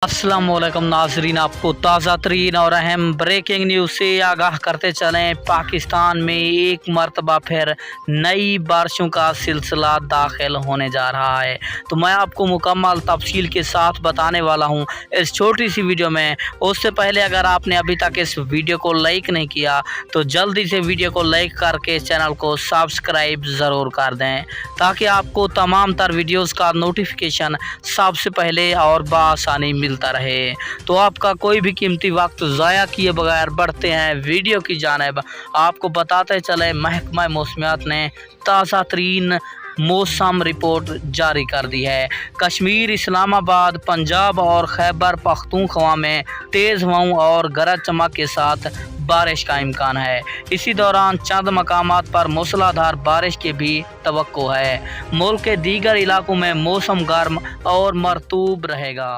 अस्सलाम वालेकुम नाजरीन, आपको ताज़ा तरीन और अहम ब्रेकिंग न्यूज़ से आगाह करते चलें। पाकिस्तान में एक मरतबा फिर नई बारिशों का सिलसिला दाखिल होने जा रहा है, तो मैं आपको मुकम्मल तफसील के साथ बताने वाला हूं इस छोटी सी वीडियो में। उससे पहले अगर आपने अभी तक इस वीडियो को लाइक नहीं किया तो जल्दी से वीडियो को लाइक करके चैनल को सब्सक्राइब ज़रूर कर दें, ताकि आपको तमाम तर वीडियोज़ का नोटिफिकेशन सबसे पहले और बआसानी मिलता रहे। तो आपका कोई भी कीमती वक्त ज़ाया किए बगैर बढ़ते हैं वीडियो की जानिब। आपको बताते चले, महकमा मौसमियात ने ताज़ा तरीन मौसम रिपोर्ट जारी कर दी है। कश्मीर, इस्लामाबाद, पंजाब और खैबर पख्तूनख्वा में तेज़ हवाओं और गरज चमक के साथ बारिश का इम्कान है। इसी दौरान चंद मकामात पर मूसलाधार बारिश की भी तवक्को है। मुल्क के दीगर इलाकों में मौसम गर्म और मरतूब रहेगा।